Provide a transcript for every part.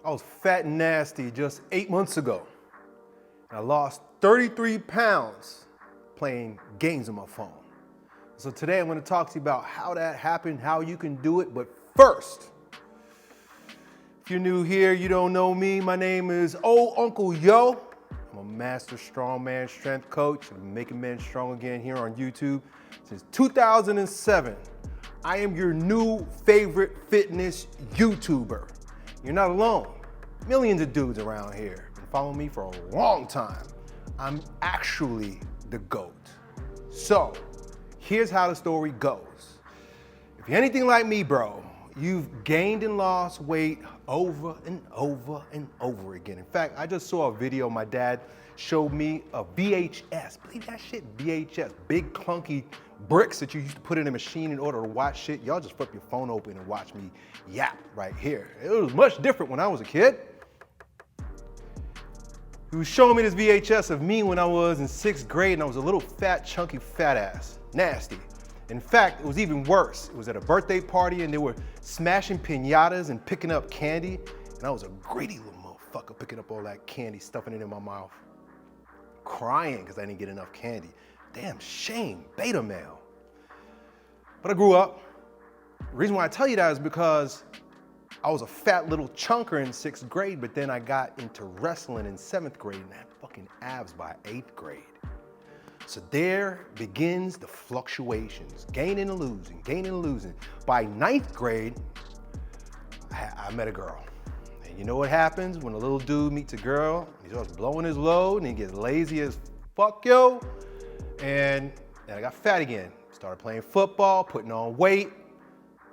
I was fat and nasty just 8 months ago. And I lost 33 pounds playing games on my phone. So today I'm going to talk to you about how that happened, how you can do it. But first, if you're new here, you don't know me, my name is Old Uncle Yo. I'm a master strongman strength coach. I've been making men strong again here on YouTube since 2007. I am your new favorite fitness YouTuber. You're not alone. Millions of dudes around here been following me for a long time. I'm actually the GOAT. So, here's how the story goes. If you're anything like me, bro, you've gained and lost weight over and over and over again. In fact, I just saw a video my dad showed me of VHS. Believe that shit? VHS. Big clunky bricks that you used to put in a machine in order to watch shit. Y'all just flip your phone open and watch me yap right here. It was much different when I was a kid. He was showing me this VHS of me when I was in 6th grade and I was a little fat, chunky fat ass. Nasty. In fact, it was even worse. It was at a birthday party and they were smashing piñatas and picking up candy. And I was a greedy little motherfucker picking up all that candy, stuffing it in my mouth. Crying because I didn't get enough candy. Damn shame, beta male. But I grew up. The reason why I tell you that is because I was a fat little chunker in 6th grade, but then I got into wrestling in 7th grade and had fucking abs by 8th grade. So there begins the fluctuations, gaining and losing, gaining and losing. By 9th grade, I met a girl. And you know what happens when a little dude meets a girl? He starts blowing his load and he gets lazy as fuck, yo. And then I got fat again. Started playing football, putting on weight,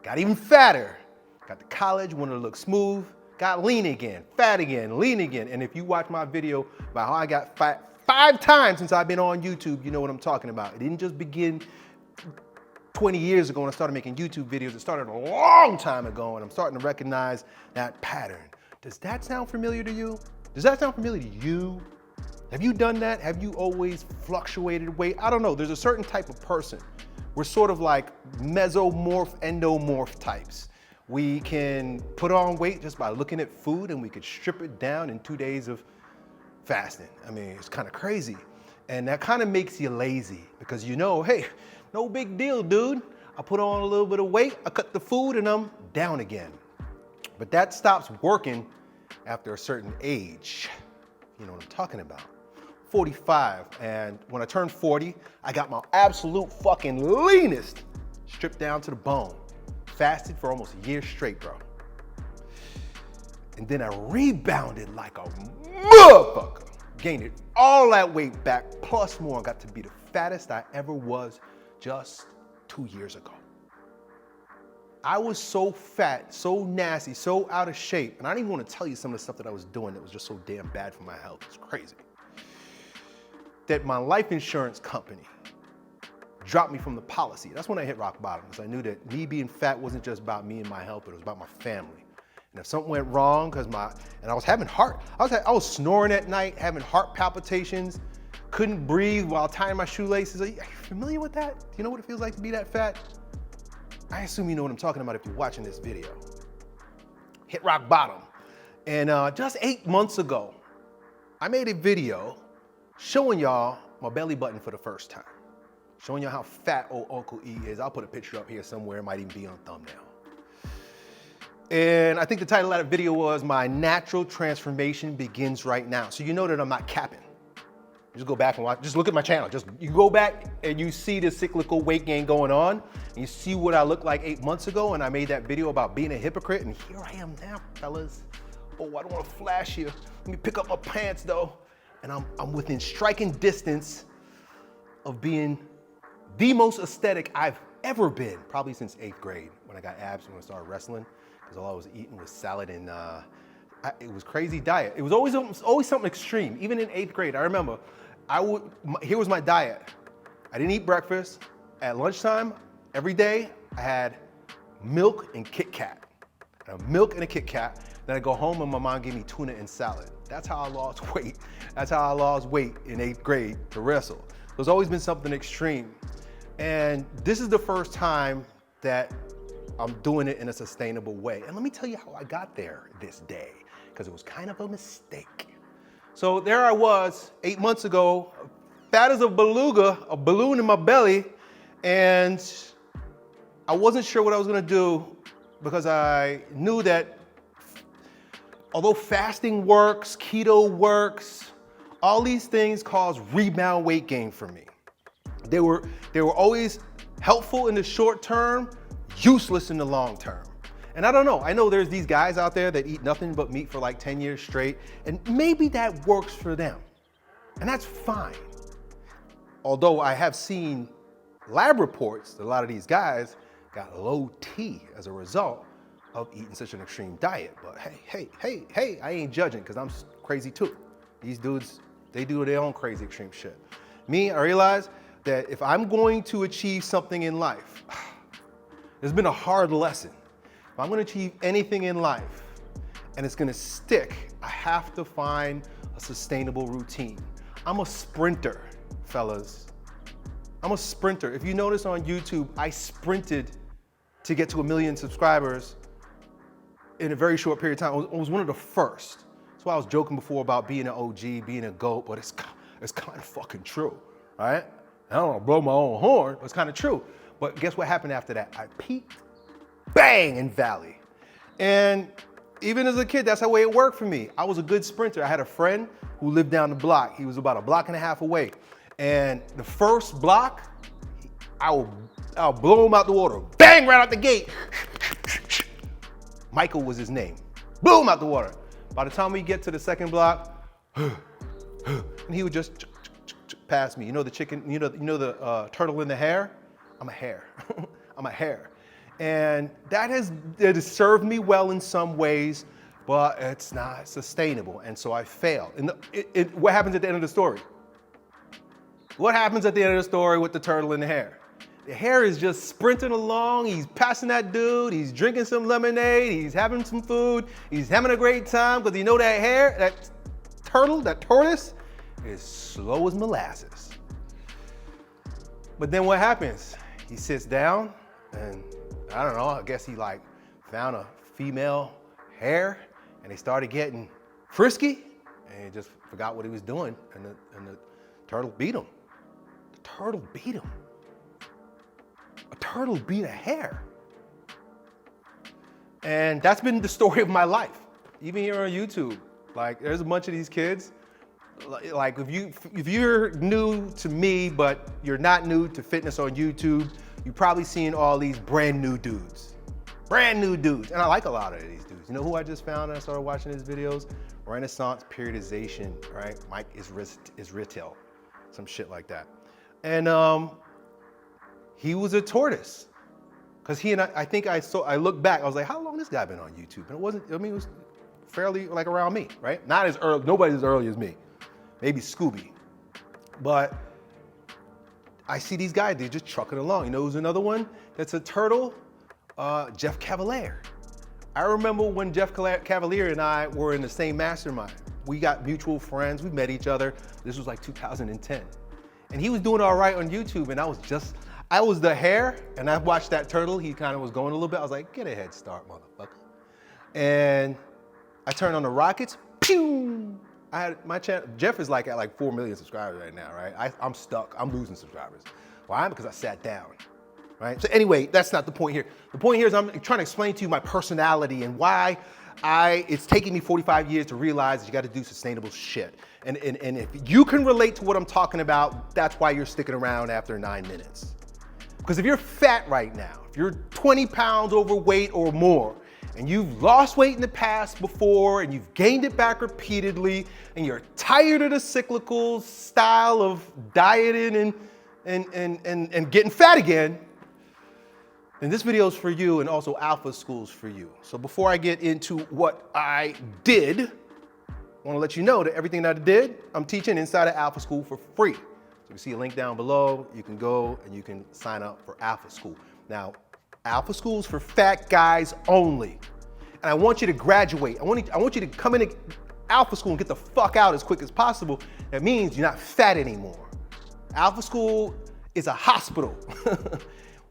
got even fatter. Got to college, wanted to look smooth, got lean again, fat again, lean again. And if you watch my video about how I got fat 5 times since I've been on YouTube, you know what I'm talking about. It didn't just begin 20 years ago when I started making YouTube videos. It started a long time ago and I'm starting to recognize that pattern. Does that sound familiar to you? Does that sound familiar to you? Have you done that? Have you always fluctuated weight? I don't know. There's a certain type of person. We're sort of like mesomorph, endomorph types. We can put on weight just by looking at food and we could strip it down in 2 days of fasting. I mean, it's kind of crazy. And that kind of makes you lazy because you know, hey, no big deal, dude. I put on a little bit of weight, I cut the food and I'm down again. But that stops working after a certain age. You know what I'm talking about. 45, and when I turned 40, I got my absolute fucking leanest stripped down to the bone. Fasted for almost a year straight, bro. And then I rebounded like a motherfucker. Gained it all that weight back, plus more. I got to be the fattest I ever was just 2 years ago. I was so fat, so nasty, so out of shape, and I didn't even want to tell you some of the stuff that I was doing that was just so damn bad for my health. It's crazy. That my life insurance company dropped me from the policy. That's when I hit rock bottom, because I knew that me being fat wasn't just about me and my health, but it was about my family. And if something went wrong, and I was having I was snoring at night, having heart palpitations, couldn't breathe while tying my shoelaces. Are you familiar with that? Do you know what it feels like to be that fat? I assume you know what I'm talking about if you're watching this video. Hit rock bottom. And just 8 months ago, I made a video showing y'all my belly button for the first time. Showing y'all how fat old Uncle E is. I'll put a picture up here somewhere. It might even be on thumbnail. And I think the title of that video was My Natural Transformation Begins Right Now. So you know that I'm not capping. Just go back and watch, just look at my channel. You go back and you see the cyclical weight gain going on. And you see what I looked like 8 months ago. And I made that video about being a hypocrite. And here I am now, fellas. Oh, I don't want to flash you. Let me pick up my pants though. And I'm within striking distance of being the most aesthetic I've ever been, probably since 8th grade when I got abs when I started wrestling, because all I was eating was salad and it was crazy diet. It was always something extreme. Even in 8th grade, I remember, here was my diet. I didn't eat breakfast. At lunchtime, every day, I had milk and Kit Kat. Milk and a Kit Kat. Then I go home and my mom gave me tuna and salad. That's how I lost weight. That's how I lost weight in 8th grade to wrestle. There's always been something extreme. And this is the first time that I'm doing it in a sustainable way. And let me tell you how I got there this day. because it was kind of a mistake. So there I was 8 months ago, fat as a beluga, a balloon in my belly, and I wasn't sure what I was gonna do because I knew that although fasting works, keto works, all these things cause rebound weight gain for me. They were always helpful in the short term, useless in the long term. And I don't know, I know there's these guys out there that eat nothing but meat for like 10 years straight, and maybe that works for them. And that's fine. Although I have seen lab reports that a lot of these guys got low T as a result of eating such an extreme diet. But hey, I ain't judging because I'm crazy too. These dudes, they do their own crazy extreme shit. Me, I realize that if I'm going to achieve something in life, it's been a hard lesson. If I'm gonna achieve anything in life and it's gonna stick, I have to find a sustainable routine. I'm a sprinter, fellas. I'm a sprinter. If you notice on YouTube, I sprinted to get to 1 million subscribers in a very short period of time. I was one of the first. That's why I was joking before about being an OG, being a GOAT, but it's kind of fucking true, right? I don't want to blow my own horn, but it's kind of true. But guess what happened after that? I peaked, bang, in Valley. And even as a kid, that's the way it worked for me. I was a good sprinter. I had a friend who lived down the block. He was about 1.5 blocks away. And the first block, I'll blow him out the water. Bang, right out the gate. Michael was his name. Blew him out the water. By the time we get to the second block, and he would just pass me. You know the chicken, you know the turtle in the hare? I'm a hare. I'm a hare. And it has served me well in some ways, but it's not sustainable. And so I failed. And what happens at the end of the story? What happens at the end of the story with the turtle and the hare? The hare is just sprinting along. He's passing that dude. He's drinking some lemonade. He's having some food. He's having a great time because you know that hare, that turtle, that tortoise is slow as molasses. But then what happens? He sits down and I don't know, I guess he like found a female hare and they started getting frisky and he just forgot what he was doing and the turtle beat him. The turtle beat him. A turtle beat a hare. And that's been the story of my life. Even here on YouTube, like there's a bunch of these kids. Like if you're new to me, but you're not new to fitness on YouTube, you've probably seen all these brand new dudes. Brand new dudes. And I like a lot of these dudes. You know who I just found when I started watching his videos? Renaissance Periodization, right? Mike Israetel, some shit like that. And he was a tortoise. Cause he and I think I looked back, I was like, how long this guy been on YouTube? And it was fairly like around me, right? Not as early, nobody's as early as me. Maybe Scooby. But I see these guys, they're just trucking along. You know who's another one that's a turtle? Jeff Cavaliere. I remember when Jeff Cavaliere and I were in the same mastermind. We got mutual friends, we met each other. This was like 2010. And he was doing all right on YouTube and I was the hare and I watched that turtle. He kind of was going a little bit. I was like, get a head start, motherfucker. And I turned on the rockets, pew! I had my channel, Jeff is like at 4 million subscribers right now, right? I'm stuck, I'm losing subscribers. Why? Because I sat down, right? So anyway, that's not the point here. The point here is I'm trying to explain to you my personality and why it's taken me 45 years to realize that you gotta do sustainable shit. And if you can relate to what I'm talking about, that's why you're sticking around after 9 minutes. Because if you're fat right now, if you're 20 pounds overweight or more, and you've lost weight in the past before, and you've gained it back repeatedly, and you're tired of the cyclical style of dieting and getting fat again, then this video is for you and also Alpha School's for you. So before I get into what I did, I want to let you know that everything that I did, I'm teaching inside of Alpha School for free. So you see a link down below, you can go and you can sign up for Alpha School. Now, Alpha School is for fat guys only. And I want you to graduate. I want you to come into Alpha School and get the fuck out as quick as possible. That means you're not fat anymore. Alpha School is a hospital.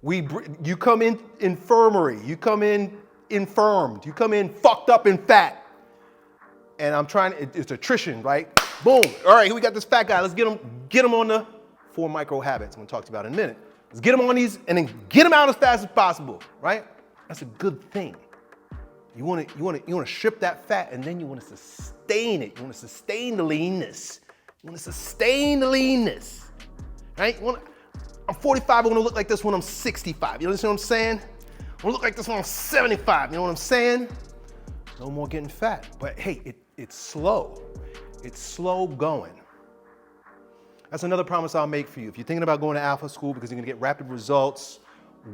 You come in infirmary, you come in infirmed, you come in fucked up and fat. and I'm trying, it's attrition, right? Boom. All right, here we got this fat guy. Let's get him on the 4 micro habits. I'm gonna talk to you about in a minute. Let's get him on these and then get him out as fast as possible, right? That's a good thing. You wanna strip that fat and then you wanna sustain it. You wanna sustain the leanness. Right? I'm 45, I wanna look like this when I'm 65. You understand what I'm saying? I wanna look like this when I'm 75. You know what I'm saying? No more getting fat. But hey, it's slow. It's slow going. That's another promise I'll make for you. If you're thinking about going to Alpha School because you're gonna get rapid results,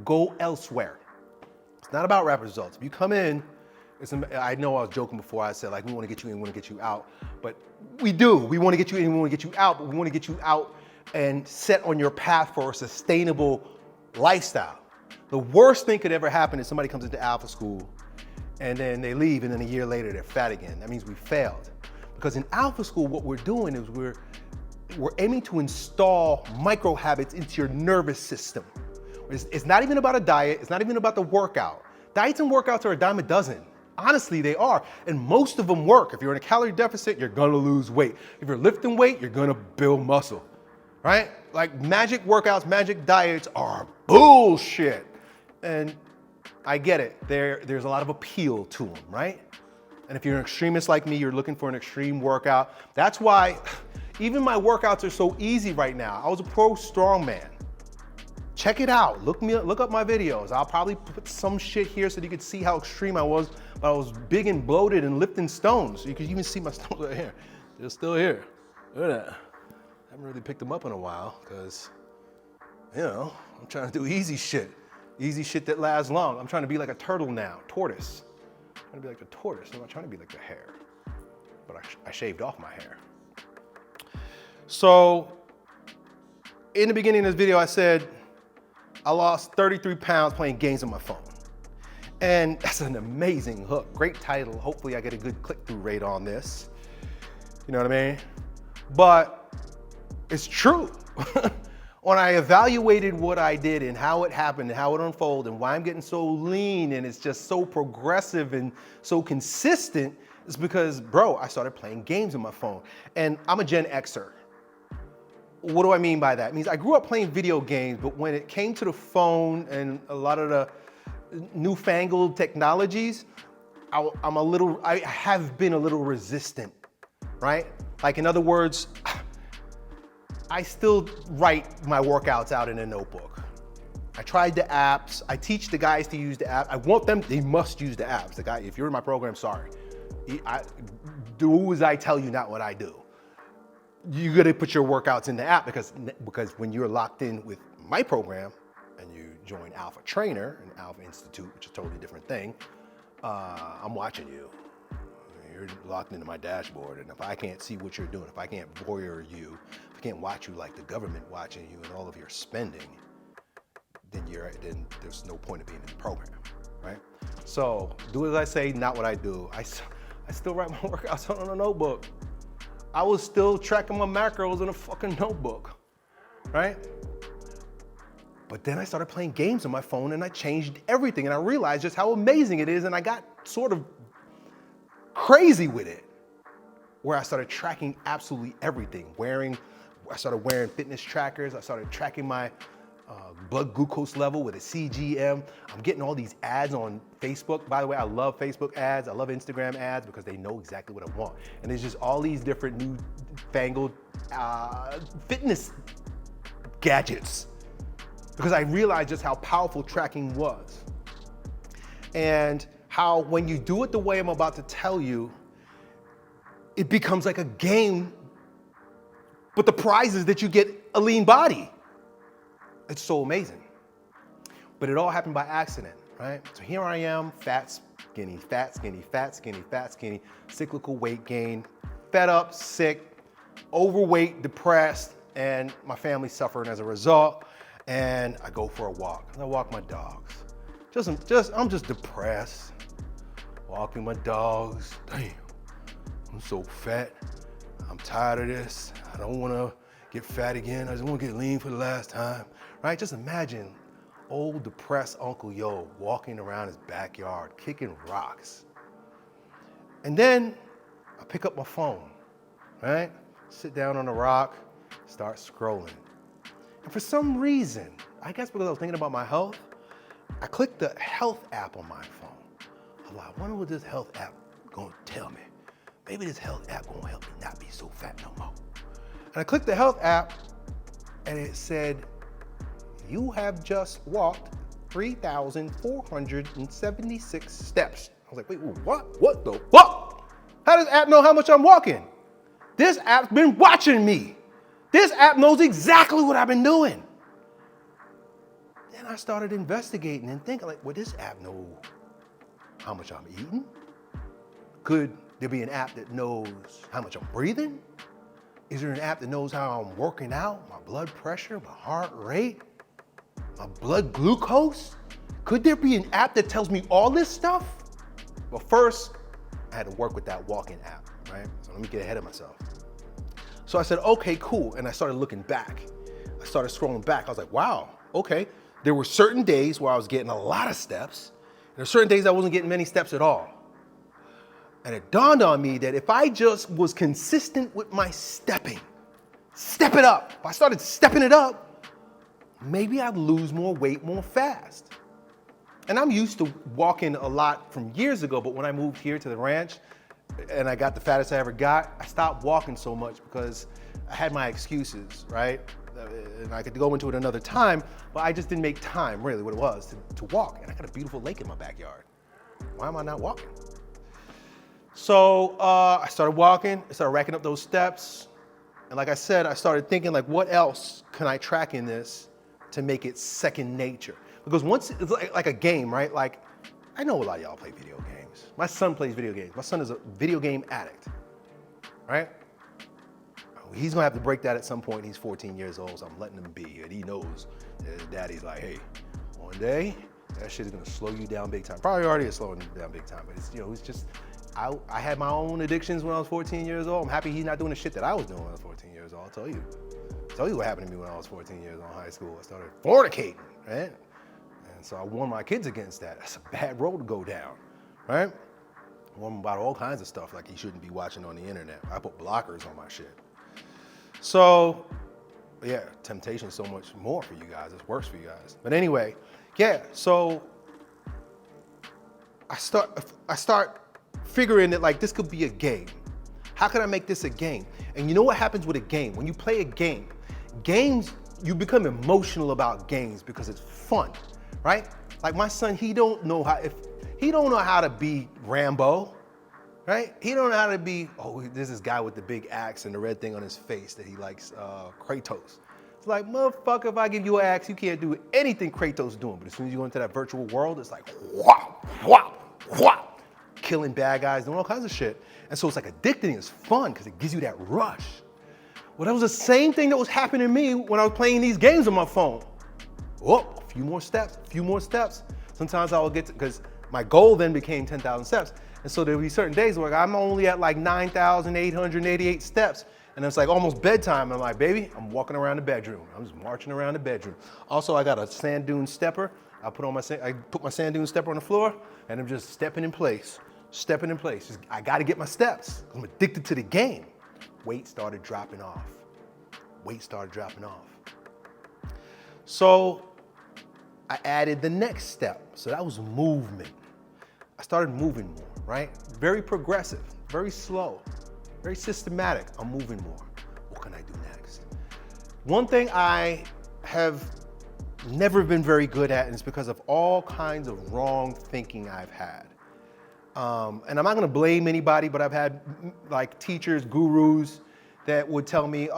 go elsewhere. It's not about rapid results. If you come in, I know I was joking before. I said, like, we want to get you in, we want to get you out. But we do. We want to get you in, we want to get you out, but we want to get you out and set on your path for a sustainable lifestyle. The worst thing could ever happen is somebody comes into Alpha School and then they leave and then a year later they're fat again. That means we failed. Because in Alpha School, what we're doing is we're aiming to install micro habits into your nervous system. It's not even about a diet. It's not even about the workout. Diets and workouts are a dime a dozen. Honestly, they are. And most of them work. If you're in a calorie deficit, you're gonna lose weight. If you're lifting weight, you're gonna build muscle, right? Like magic workouts, magic diets are bullshit. And I get it. There's a lot of appeal to them, right? And if you're an extremist like me, you're looking for an extreme workout. That's why even my workouts are so easy right now. I was a pro strongman. Check it out. Look up my videos. I'll probably put some shit here so you can see how extreme I was. But I was big and bloated and lifting stones. You can even see my stones right here. They're still here. Look at that. I haven't really picked them up in a while because, I'm trying to do easy shit. Easy shit that lasts long. I'm trying to be like a turtle now, tortoise. I'm trying to be like the tortoise. I'm not trying to be like the hare. But I shaved off my hair. So, in the beginning of this video, I said I lost 33 pounds playing games on my phone. And that's an amazing hook. Great title. Hopefully I get a good click-through rate on this. You know what I mean? But it's true. When I evaluated what I did and how it happened and how it unfolded and why I'm getting so lean and it's just so progressive and so consistent, it's because, bro, I started playing games on my phone. And I'm a Gen Xer. What do I mean by that? It means I grew up playing video games, but when it came to the phone and a lot of the newfangled technologies, I have been a little resistant, right? Like in other words, I still write my workouts out in a notebook. I tried the apps. I teach the guys to use the app. I want them, they must use the apps. The guy, if you're in my program, sorry. Do as I tell you, not what I do. You gotta put your workouts in the app because when you're locked in with my program and you join Alpha Trainer and Alpha Institute, which is a totally different thing, I'm watching you. You're locked into my dashboard, and if I can't see what you're doing, if I can't voyeur you, if I can't watch you like the government watching you and all of your spending, then there's no point of being in the program, right? So do as I say, not what I do. I still write my workouts on a notebook. I was still tracking my macros in a fucking notebook, right? But then I started playing games on my phone and I changed everything and I realized just how amazing it is and I got sort of crazy with it, where I started tracking absolutely everything. I started wearing fitness trackers. I started tracking my blood glucose level with a CGM. I'm getting all these ads on Facebook. By the way, I love Facebook ads. I love Instagram ads because they know exactly what I want. And there's just all these different newfangled fitness gadgets because I realized just how powerful tracking was. And how when you do it the way I'm about to tell you, it becomes like a game, but the prize is that you get a lean body. It's so amazing. But it all happened by accident, right? So here I am, fat, skinny, fat, skinny, fat, skinny, fat, skinny, cyclical weight gain, fed up, sick, overweight, depressed, and my family's suffering as a result. And I go for a walk. I walk my dogs. I'm just depressed. Walking my dogs. Damn, I'm so fat. I'm tired of this. I don't want to get fat again. I just want to get lean for the last time, right? Just imagine old depressed Uncle Yo walking around his backyard, kicking rocks. And then I pick up my phone, right? Sit down on a rock, start scrolling. And for some reason, I guess because I was thinking about my health, I clicked the health app on my phone. I was like, I wonder what this health app gonna tell me. Maybe this health app gonna help me not be so fat no more. And I clicked the health app and it said, you have just walked 3,476 steps. I was like, wait, what? What the fuck? How does the app know how much I'm walking? This app's been watching me. This app knows exactly what I've been doing. Then I started investigating and thinking like, well, this app know how much I'm eating? Could there be an app that knows how much I'm breathing? Is there an app that knows how I'm working out, my blood pressure, my heart rate, my blood glucose? Could there be an app that tells me all this stuff? Well, first, I had to work with that walking app, right? So let me get ahead of myself. So I said, okay, cool. And I started looking back. I started scrolling back. I was like, wow, okay. There were certain days where I was getting a lot of steps. And there were certain days I wasn't getting many steps at all. And it dawned on me that if I just was consistent with my stepping, step it up. If I started stepping it up, maybe I'd lose more weight more fast. And I'm used to walking a lot from years ago, but when I moved here to the ranch and I got the fattest I ever got, I stopped walking so much because I had my excuses, right? And I could go into it another time, but I just didn't make time, really, what it was, to walk. And I got a beautiful lake in my backyard. Why am I not walking? So I started walking, I started racking up those steps. And like I said, I started thinking like, what else can I track in this to make it second nature? Because once, it's like a game, right? Like, I know a lot of y'all play video games. My son plays video games. My son is a video game addict, right? He's gonna have to break that at some point. He's 14 years old, so I'm letting him be. And he knows that his daddy's like, hey, one day, that shit is gonna slow you down big time. Probably already is slowing you down big time, but it's, it's just, I had my own addictions when I was 14 years old. I'm happy he's not doing the shit that I was doing when I was 14 years old. I'll tell you what happened to me when I was 14 years old in high school. I started fornicating, right? And so I warned my kids against that. That's a bad road to go down, right? I warned them about all kinds of stuff like you shouldn't be watching on the internet. I put blockers on my shit. So, yeah, temptation is so much more for you guys. It's worse for you guys. But anyway, yeah, so I start figuring that like this could be a game. How can I make this a game? And you know what happens with a game? When you play a game, games, you become emotional about games because it's fun, right? Like my son, he don't know how to be Rambo, right? He don't know how to be, there's this guy with the big axe and the red thing on his face that he likes, Kratos. It's like, motherfucker, if I give you an axe, you can't do anything Kratos is doing. But as soon as you go into that virtual world, it's like, whop, whop, whop, killing bad guys, doing all kinds of shit. And so it's like addicting, it's fun because it gives you that rush. Well, that was the same thing that was happening to me when I was playing these games on my phone. A few more steps. Sometimes I would get to, because my goal then became 10,000 steps. And so there would be certain days where I'm only at like 9,888 steps. And it's like almost bedtime. I'm like, baby, I'm walking around the bedroom. I'm just marching around the bedroom. Also, I got a sand dune stepper. I put my sand dune stepper on the floor and I'm just stepping in place. I got to get my steps. I'm addicted to the game. Weight started dropping off. So I added the next step. So that was movement. I started moving more, right? Very progressive, very slow, very systematic. I'm moving more. What can I do next? One thing I have never been very good at, and it's because of all kinds of wrong thinking I've had. And I'm not gonna blame anybody, but I've had like teachers, gurus that would tell me,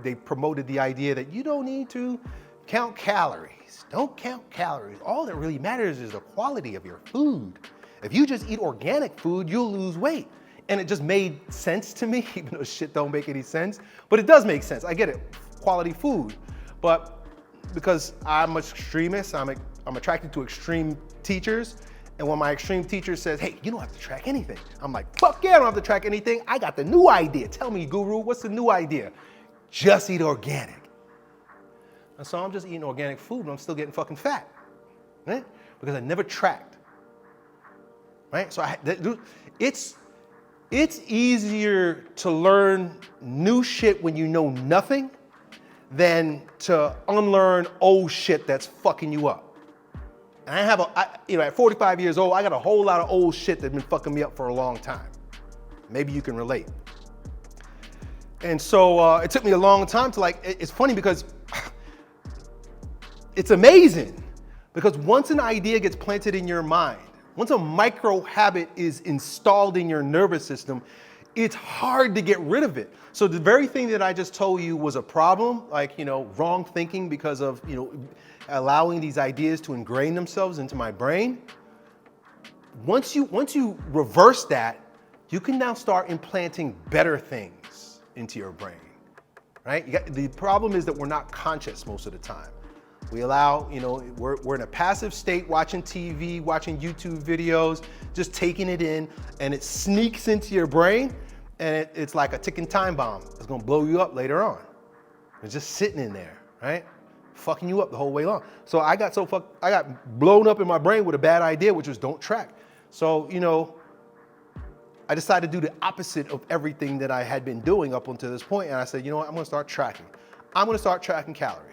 they promoted the idea that you don't need to count calories. Don't count calories. All that really matters is the quality of your food. If you just eat organic food, you'll lose weight. And it just made sense to me, even though shit don't make any sense. But it does make sense. I get it. Quality food. But because I'm an extremist, I'm attracted to extreme teachers. And when my extreme teacher says, hey, you don't have to track anything, I'm like, fuck yeah, I don't have to track anything. I got the new idea. Tell me, guru, what's the new idea? Just eat organic. And so I'm just eating organic food and I'm still getting fucking fat, right? Because I never tracked, right? So it's It's easier to learn new shit when you know nothing than to unlearn old shit that's fucking you up. And at 45 years old, I got a whole lot of old shit that's been fucking me up for a long time. Maybe you can relate. And so it took me a long time to it's funny because it's amazing. Because once an idea gets planted in your mind, once a micro habit is installed in your nervous system, it's hard to get rid of it. So the very thing that I just told you was a problem, wrong thinking because of, allowing these ideas to ingrain themselves into my brain. Once you reverse that, you can now start implanting better things into your brain, right? The problem is that we're not conscious most of the time. We allow, we're in a passive state, watching TV, watching YouTube videos, just taking it in, and it sneaks into your brain, and it's like a ticking time bomb. It's gonna blow you up later on. It's just sitting in there, right? Fucking you up the whole way long. So I got blown up in my brain with a bad idea, which was don't track. So, I decided to do the opposite of everything that I had been doing up until this point, and I said, you know what, I'm gonna start tracking. I'm gonna start tracking calories.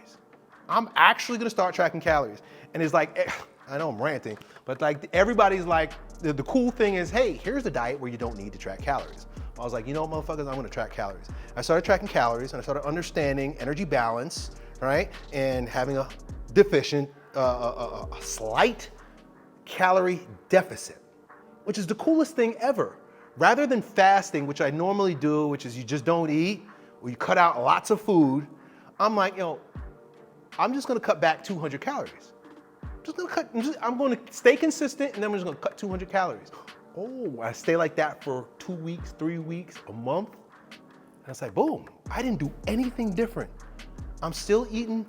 I'm actually gonna start tracking calories. And it's like, I know I'm ranting, but everybody's like, the cool thing is, hey, here's the diet where you don't need to track calories. I was like, you know what, motherfuckers, I'm gonna track calories. I started tracking calories and I started understanding energy balance, right? And having a slight calorie deficit, which is the coolest thing ever. Rather than fasting, which I normally do, which is you just don't eat, or you cut out lots of food, I'm like, I'm just gonna cut back 200 calories. I'm gonna stay consistent and then I'm just gonna cut 200 calories. Oh, I stay like that for 2 weeks, 3 weeks, a month. And it's like, boom, I didn't do anything different. I'm still eating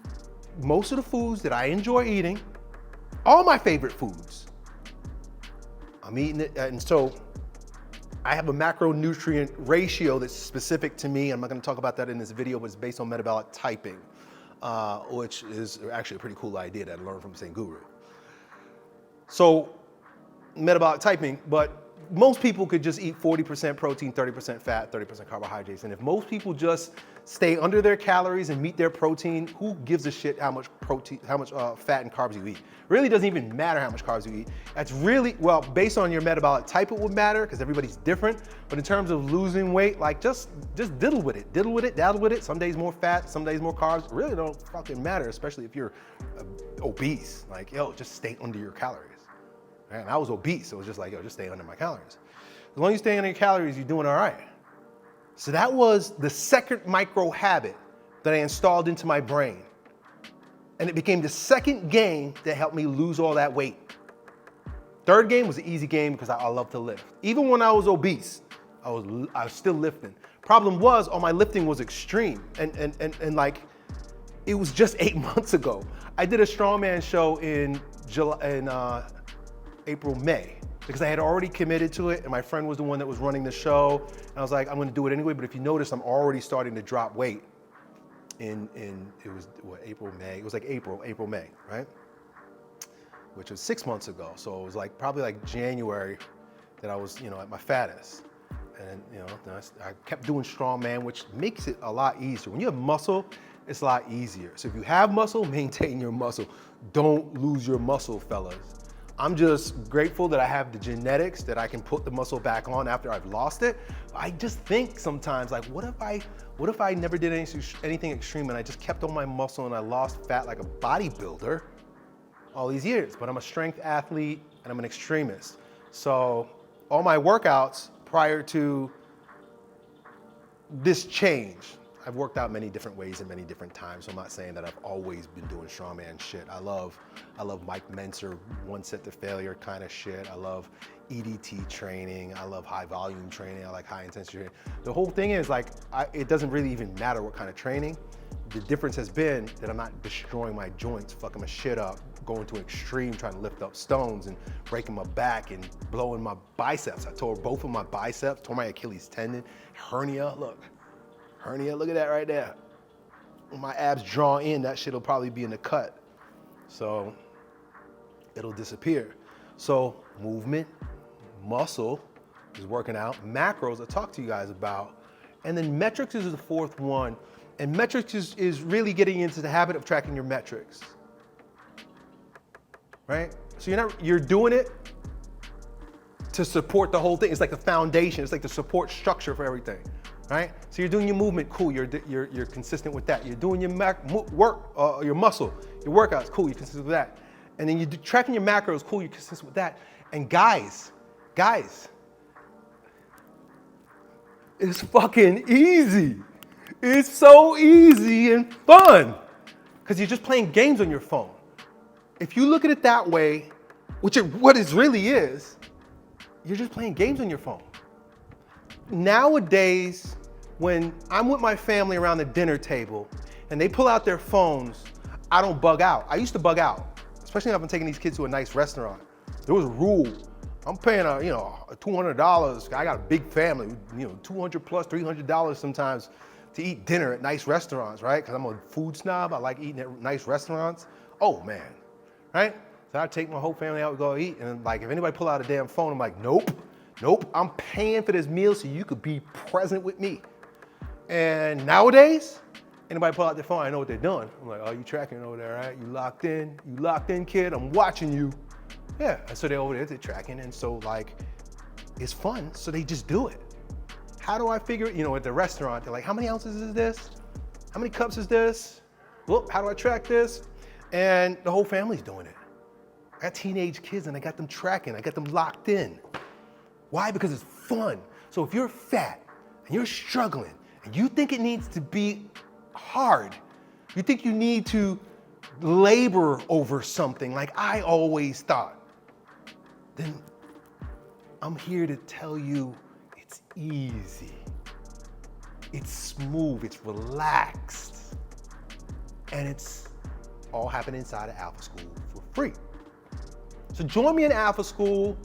most of the foods that I enjoy eating, all my favorite foods. I'm eating it, and so I have a macronutrient ratio that's specific to me. I'm not gonna talk about that in this video, but it's based on metabolic typing. Which is actually a pretty cool idea that I learned from St. Guru. So, metabolic typing, but most people could just eat 40% protein, 30% fat, 30% carbohydrates. And if most people just stay under their calories and meet their protein, who gives a shit how much fat and carbs you eat? It really doesn't even matter how much carbs you eat. That's really, well, based on your metabolic type, it would matter because everybody's different. But in terms of losing weight, just diddle with it, daddle with it. Some days more fat, some days more carbs. It really don't fucking matter, especially if you're obese. Just stay under your calories. And I was obese, so it was just like, just stay under my calories. As long as you stay under your calories, you're doing all right. So that was the second micro habit that I installed into my brain. And it became the second game that helped me lose all that weight. Third game was an easy game because I love to lift. Even when I was obese, I was still lifting. Problem was, all my lifting was extreme. And it was just 8 months ago. I did a strongman show in April, May, because I had already committed to it and my friend was the one that was running the show. And I was like, I'm gonna do it anyway, but if you notice, I'm already starting to drop weight it was April, May. It was like April, May, right? Which was 6 months ago. So it was probably like January that I was, at my fattest. And, I kept doing strongman, which makes it a lot easier. When you have muscle, it's a lot easier. So if you have muscle, maintain your muscle. Don't lose your muscle, fellas. I'm just grateful that I have the genetics that I can put the muscle back on after I've lost it. I just think sometimes, what if I never did anything extreme and I just kept on my muscle and I lost fat like a bodybuilder all these years? But I'm a strength athlete and I'm an extremist. So all my workouts prior to this change, I've worked out many different ways at many different times, so I'm not saying that I've always been doing strongman shit. I love Mike Mentzer, one set to failure kind of shit. I love EDT training. I love high volume training. I like high intensity training. The whole thing is it doesn't really even matter what kind of training. The difference has been that I'm not destroying my joints, fucking my shit up, going to an extreme, trying to lift up stones and breaking my back and blowing my biceps. I tore both of my biceps, tore my Achilles tendon, hernia, look at that right there. When my abs draw in, that shit'll probably be in the cut. So it'll disappear. So movement, muscle, is working out. Macros I'll talk to you guys about. And then metrics is the fourth one. And metrics is really getting into the habit of tracking your metrics. Right? So you're doing it to support the whole thing. It's like the foundation. It's like the support structure for everything. Right? So you're doing your movement, cool. You're consistent with that. You're doing your your muscle, your workouts, cool. You're consistent with that. And then you're tracking your macros, cool. You're consistent with that. And guys, it's fucking easy. It's so easy and fun because you're just playing games on your phone. If you look at it that way, what it really is, you're just playing games on your phone. Nowadays, when I'm with my family around the dinner table and they pull out their phones, I don't bug out. I used to bug out, especially if I'm taking these kids to a nice restaurant. There was a rule. I'm paying $200. I got a big family, $200 plus $300 sometimes to eat dinner at nice restaurants, right? Because I'm a food snob. I like eating at nice restaurants. Oh man, right? So I take my whole family out, we go eat, and like if anybody pull out a damn phone, I'm like, nope, I'm paying for this meal so you could be present with me. And nowadays, anybody pull out their phone, I know what they're doing. I'm like, oh, you tracking over there, right? You locked in, kid. I'm watching you. Yeah, and so they're over there, they're tracking, and so like, it's fun, so they just do it. How do I figure it? At the restaurant, they're like, how many ounces is this? How many cups is this? Well, how do I track this? And the whole family's doing it. I got teenage kids and I got them tracking, I got them locked in. Why? Because it's fun. So if you're fat and you're struggling and you think it needs to be hard, you think you need to labor over something like I always thought, then I'm here to tell you it's easy, it's smooth, it's relaxed, and it's all happening inside of Alpha School for free. So join me in Alpha School.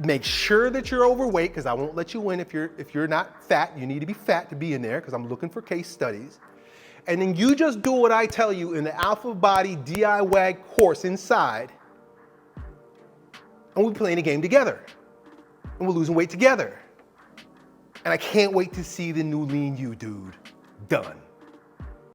Make sure that you're overweight because I won't let you in if you're not fat. You need to be fat to be in there because I'm looking for case studies. And then you just do what I tell you in the Alpha Body DIY course inside, and we're playing a game together, and we're losing weight together. And I can't wait to see the new lean you, dude. Done.